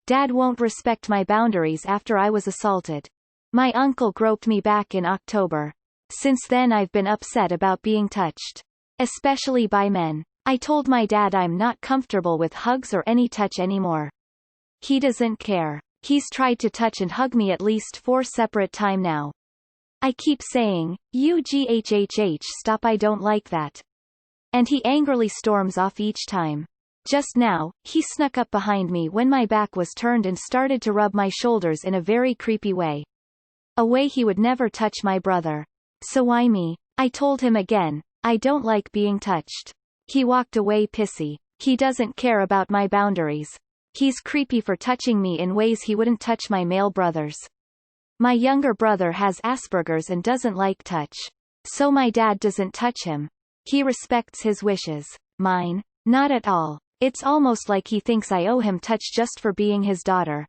Dad won't respect my boundaries after I was assaulted. My uncle groped me back in October. Since then I've been upset about being touched. Especially by men. I told my dad I'm not comfortable with hugs or any touch anymore. He doesn't care. He's tried to touch and hug me at least 4 separate times now. I keep saying, stop, I don't like that. And he angrily storms off each time. Just now, he snuck up behind me when my back was turned and started to rub my shoulders in a very creepy way. A way he would never touch my brother. So why me? I told him again, I don't like being touched. He walked away pissy. He doesn't care about my boundaries. He's creepy for touching me in ways he wouldn't touch my male brothers. My younger brother has Asperger's and doesn't like touch. So my dad doesn't touch him. He respects his wishes. Mine? Not at all. It's almost like he thinks I owe him touch just for being his daughter.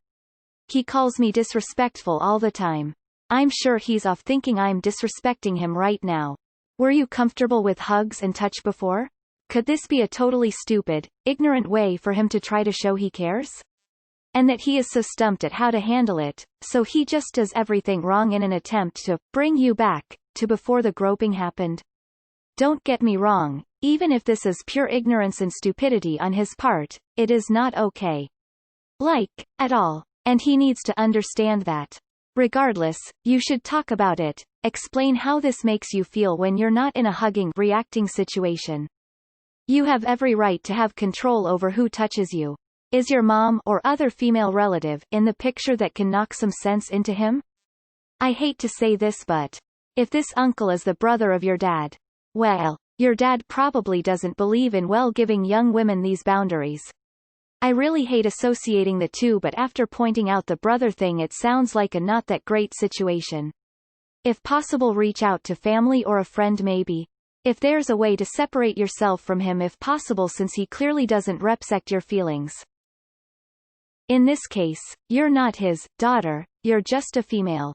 He calls me disrespectful all the time. I'm sure he's off thinking I'm disrespecting him right now. Were you comfortable with hugs and touch before? Could this be a totally stupid, ignorant way for him to try to show he cares? And that he is so stumped at how to handle it, so he just does everything wrong in an attempt to bring you back to before the groping happened? Don't get me wrong, even if this is pure ignorance and stupidity on his part, it is not okay. Like, at all. And he needs to understand that. Regardless, you should talk about it, explain how this makes you feel when you're not in a hugging, reacting situation. You have every right to have control over who touches you. Is your mom or other female relative in the picture that can knock some sense into him? I hate to say this, but if this uncle is the brother of your dad, well, your dad probably doesn't believe in giving young women these boundaries. I really hate associating the two, but after pointing out the brother thing, it sounds like a not that great situation. If possible, reach out to family or a friend maybe. If there's a way to separate yourself from him if possible, since he clearly doesn't respect your feelings. In this case, you're not his daughter, you're just a female.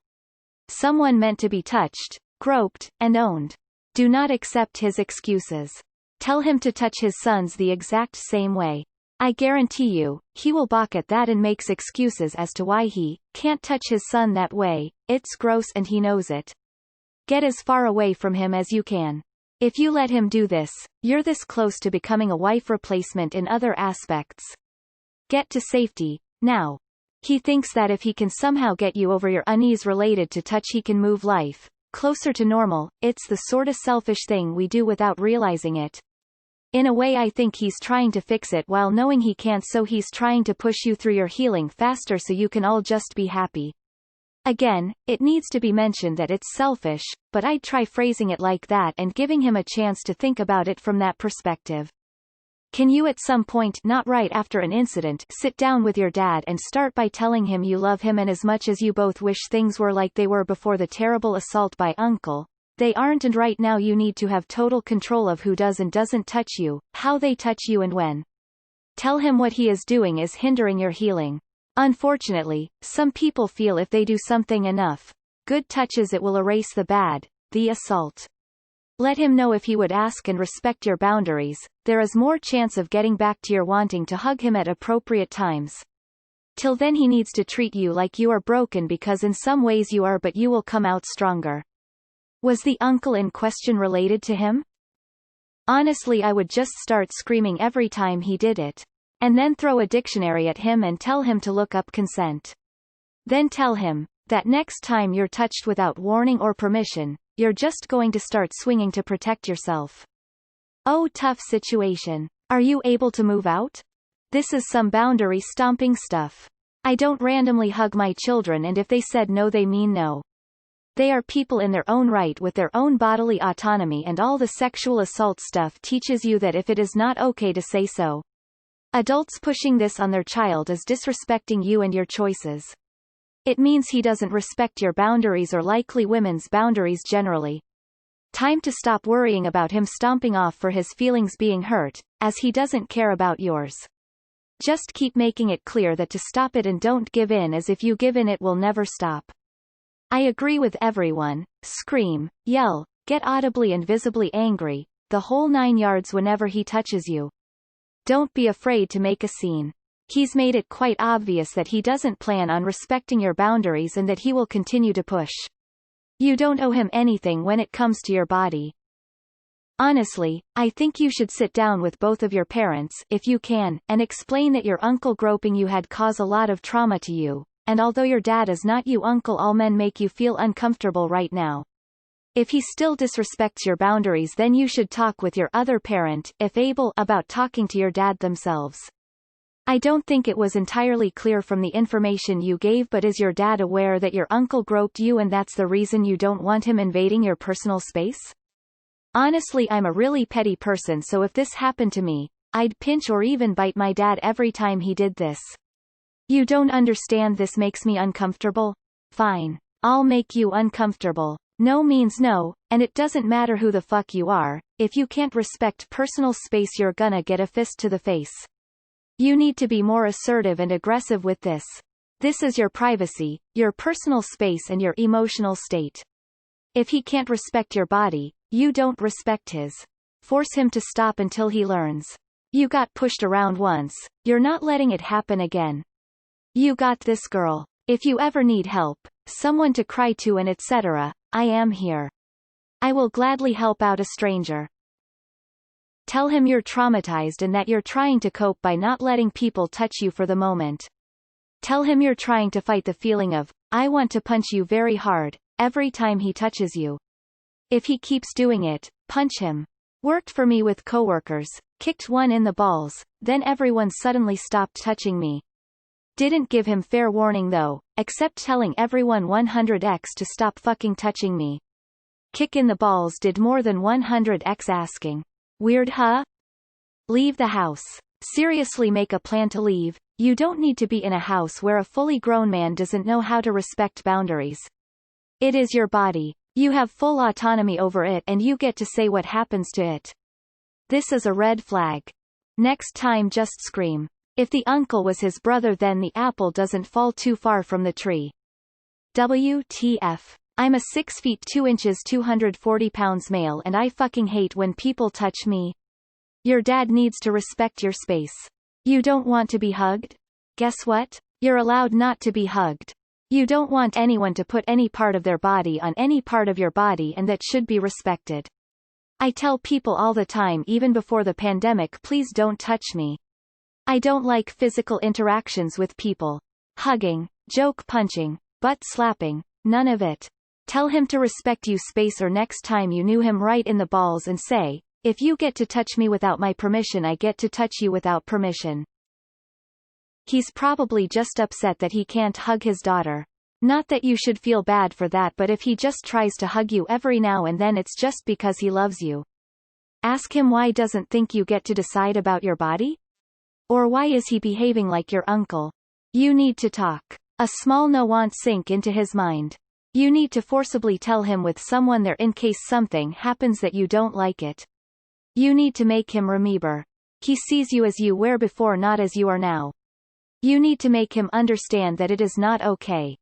Someone meant to be touched, groped, and owned. Do not accept his excuses. Tell him to touch his sons the exact same way. I guarantee you, he will balk at that and makes excuses as to why he can't touch his son that way. It's gross and he knows it. Get as far away from him as you can. If you let him do this, you're this close to becoming a wife replacement in other aspects. Get to safety, now. He thinks that if he can somehow get you over your unease related to touch, he can move life closer to normal. It's the sorta selfish thing we do without realizing it. In a way, I think he's trying to fix it while knowing he can't, so he's trying to push you through your healing faster so you can all just be happy. Again, it needs to be mentioned that it's selfish, but I'd try phrasing it like that and giving him a chance to think about it from that perspective. Can you at some point, not right after an incident, sit down with your dad and start by telling him you love him, and as much as you both wish things were like they were before the terrible assault by uncle, they aren't, and right now you need to have total control of who does and doesn't touch you, how they touch you and when. Tell him what he is doing is hindering your healing. Unfortunately, some people feel if they do something enough good touches it will erase the bad, the assault. Let him know if he would ask and respect your boundaries, there is more chance of getting back to your wanting to hug him at appropriate times. Till then he needs to treat you like you are broken, because in some ways you are, but you will come out stronger. Was the uncle in question related to him? Honestly, I would just start screaming every time he did it. And then throw a dictionary at him and tell him to look up consent. Then tell him that next time you're touched without warning or permission, you're just going to start swinging to protect yourself. Oh, tough situation. Are you able to move out? This is some boundary stomping stuff. I don't randomly hug my children, and if they said no, they mean no. They are people in their own right with their own bodily autonomy, and all the sexual assault stuff teaches you that if it is not okay to say so. Adults pushing this on their child is disrespecting you and your choices. It means he doesn't respect your boundaries, or likely women's boundaries generally. Time to stop worrying about him stomping off for his feelings being hurt, as he doesn't care about yours. Just keep making it clear that to stop it, and don't give in, as if you give in it will never stop. I agree with everyone. Scream, yell, get audibly and visibly angry, the whole 9 yards whenever he touches you. Don't be afraid to make a scene. He's made it quite obvious that he doesn't plan on respecting your boundaries and that he will continue to push. You don't owe him anything when it comes to your body. Honestly, I think you should sit down with both of your parents, if you can, and explain that your uncle groping you had caused a lot of trauma to you, and although your dad is not you uncle, all men make you feel uncomfortable right now. If he still disrespects your boundaries, then you should talk with your other parent, if able, about talking to your dad themselves. I don't think it was entirely clear from the information you gave, but is your dad aware that your uncle groped you and that's the reason you don't want him invading your personal space? Honestly, I'm a really petty person, so if this happened to me, I'd pinch or even bite my dad every time he did this. You don't understand, this makes me uncomfortable? Fine. I'll make you uncomfortable. No means no, and it doesn't matter who the fuck you are, if you can't respect personal space you're gonna get a fist to the face. You need to be more assertive and aggressive with this. This is your privacy, your personal space and your emotional state. If he can't respect your body, you don't respect his. Force him to stop until he learns. You got pushed around once, you're not letting it happen again. You got this, girl. If you ever need help, someone to cry to and etc., I am here. I will gladly help out a stranger. Tell him you're traumatized and that you're trying to cope by not letting people touch you for the moment. Tell him you're trying to fight the feeling of, I want to punch you very hard, every time he touches you. If he keeps doing it, punch him. Worked for me with coworkers, kicked one in the balls, then everyone suddenly stopped touching me. Didn't give him fair warning though, except telling everyone 100x to stop fucking touching me. Kick in the balls did more than 100x asking. Weird, huh? Leave the house. Seriously, make a plan to leave. You don't need to be in a house where a fully grown man doesn't know how to respect boundaries. It is your body. You have full autonomy over it and you get to say what happens to it. This is a red flag. Next time just scream. If the uncle was his brother, then the apple doesn't fall too far from the tree. WTF. I'm a 6 feet 2 inches 240 pounds male and I fucking hate when people touch me. Your dad needs to respect your space. You don't want to be hugged? Guess what? You're allowed not to be hugged. You don't want anyone to put any part of their body on any part of your body, and that should be respected. I tell people all the time, even before the pandemic, please don't touch me. I don't like physical interactions with people. Hugging, joke punching, butt slapping, none of it. Tell him to respect you space, or next time you knew him right in the balls and say, if you get to touch me without my permission, I get to touch you without permission. He's probably just upset that he can't hug his daughter. Not that you should feel bad for that, but if he just tries to hug you every now and then, it's just because he loves you. Ask him why doesn't think you get to decide about your body? Or why is he behaving like your uncle? You need to talk. A small no won't sink into his mind. You need to forcibly tell him with someone there in case something happens that you don't like it. You need to make him remember. He sees you as you were before, not as you are now. You need to make him understand that it is not okay.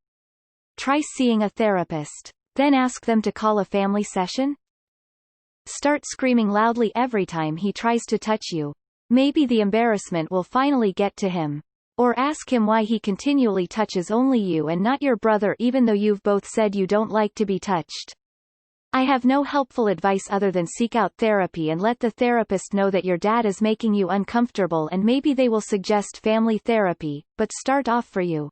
Try seeing a therapist. Then ask them to call a family session. Start screaming loudly every time he tries to touch you. Maybe the embarrassment will finally get to him. Or ask him why he continually touches only you and not your brother, even though you've both said you don't like to be touched. I have no helpful advice other than seek out therapy and let the therapist know that your dad is making you uncomfortable, and maybe they will suggest family therapy, but start off for you.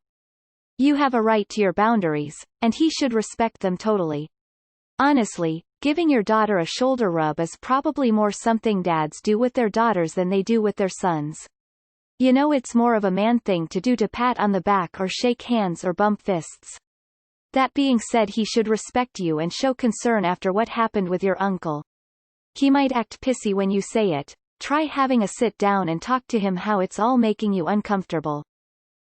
You have a right to your boundaries, and he should respect them totally. Honestly, giving your daughter a shoulder rub is probably more something dads do with their daughters than they do with their sons. You know, it's more of a man thing to do to pat on the back or shake hands or bump fists. That being said, he should respect you and show concern after what happened with your uncle. He might act pissy when you say it. Try having a sit down and talk to him how it's all making you uncomfortable.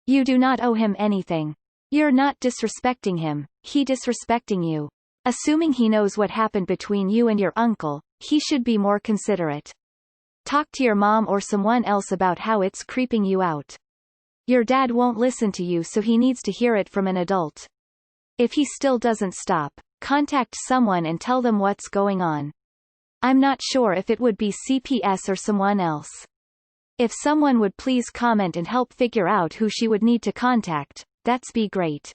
You do not owe him anything. You're not disrespecting him, he disrespecting you. Assuming he knows what happened between you and your uncle, he should be more considerate. Talk to your mom or someone else about how it's creeping you out. Your dad won't listen to you, so he needs to hear it from an adult. If he still doesn't stop, contact someone and tell them what's going on. I'm not sure if it would be CPS or someone else. If someone would please comment and help figure out who she would need to contact, that'd be great.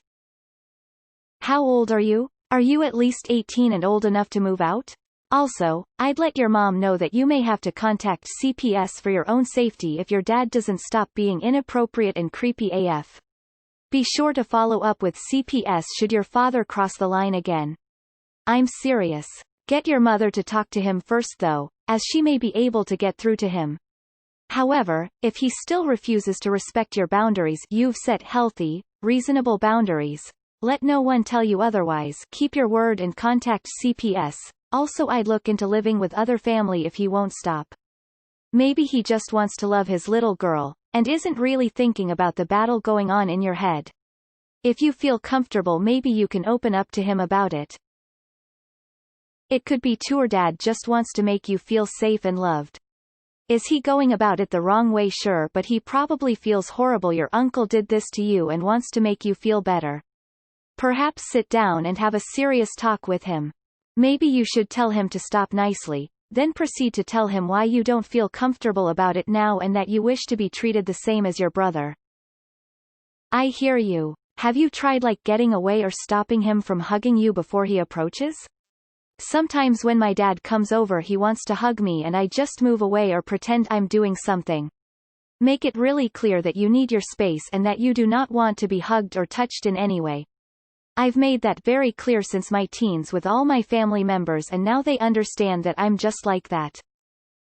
How old are you? Are you at least 18 and old enough to move out? Also, I'd let your mom know that you may have to contact CPS for your own safety if your dad doesn't stop being inappropriate and creepy AF. Be sure to follow up with CPS should your father cross the line again. I'm serious. Get your mother to talk to him first though, as she may be able to get through to him. However, if he still refuses to respect your boundaries, you've set healthy, reasonable boundaries. Let no one tell you otherwise. Keep your word and contact CPS. Also, I'd look into living with other family if he won't stop. Maybe he just wants to love his little girl, and isn't really thinking about the battle going on in your head. If you feel comfortable, maybe you can open up to him about it. It could be your dad just wants to make you feel safe and loved. Is he going about it the wrong way? Sure, but he probably feels horrible your uncle did this to you and wants to make you feel better. Perhaps sit down and have a serious talk with him. Maybe you should tell him to stop nicely, then proceed to tell him why you don't feel comfortable about it now and that you wish to be treated the same as your brother. I hear you. Have you tried getting away or stopping him from hugging you before he approaches? Sometimes when my dad comes over he wants to hug me and I just move away or pretend I'm doing something. Make it really clear that you need your space and that you do not want to be hugged or touched in any way. I've made that very clear since my teens with all my family members and now they understand that I'm just like that.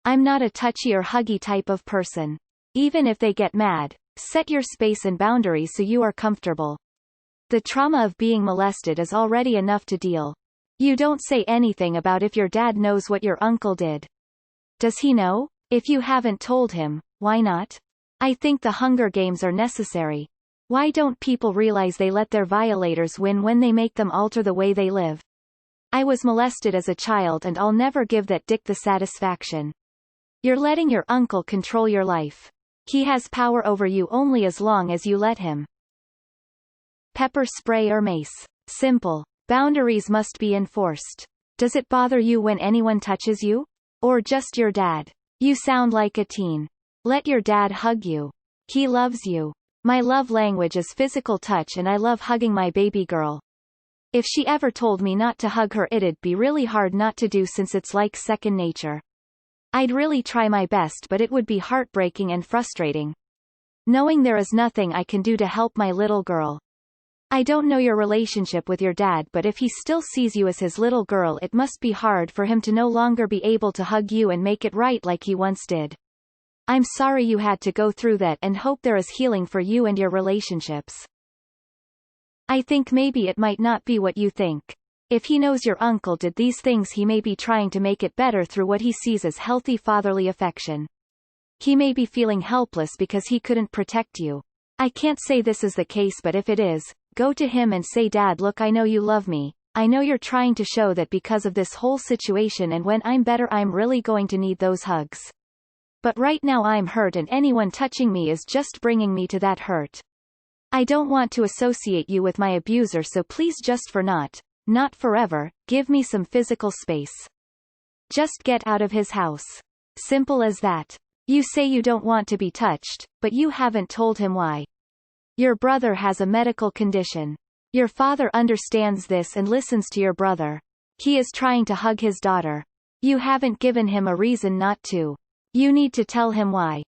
I'm not a touchy or huggy type of person. Even if they get mad, set your space and boundaries so you are comfortable. The trauma of being molested is already enough to deal. You don't say anything about if your dad knows what your uncle did. Does he know? If you haven't told him, why not? I think the Hunger Games are necessary. Why don't people realize they let their violators win when they make them alter the way they live? I was molested as a child and I'll never give that dick the satisfaction. You're letting your uncle control your life. He has power over you only as long as you let him. Pepper spray or mace. Simple. Boundaries must be enforced. Does it bother you when anyone touches you? Or just your dad? You sound like a teen. Let your dad hug you. He loves you. My love language is physical touch and I love hugging my baby girl. If she ever told me not to hug her, it'd be really hard not to do since it's like second nature. I'd really try my best, but it would be heartbreaking and frustrating. Knowing there is nothing I can do to help my little girl. I don't know your relationship with your dad, but if he still sees you as his little girl, it must be hard for him to no longer be able to hug you and make it right like he once did. I'm sorry you had to go through that and hope there is healing for you and your relationships. I think maybe it might not be what you think. If he knows your uncle did these things, he may be trying to make it better through what he sees as healthy fatherly affection. He may be feeling helpless because he couldn't protect you. I can't say this is the case, but if it is, go to him and say, Dad, look, I know you love me. I know you're trying to show that because of this whole situation, and when I'm better I'm really going to need those hugs. But right now I'm hurt and anyone touching me is just bringing me to that hurt. I don't want to associate you with my abuser, so please, just for not forever, give me some physical space. Just get out of his house. Simple as that. You say you don't want to be touched, but you haven't told him why. Your brother has a medical condition. Your father understands this and listens to your brother. He is trying to hug his daughter. You haven't given him a reason not to. You need to tell him why.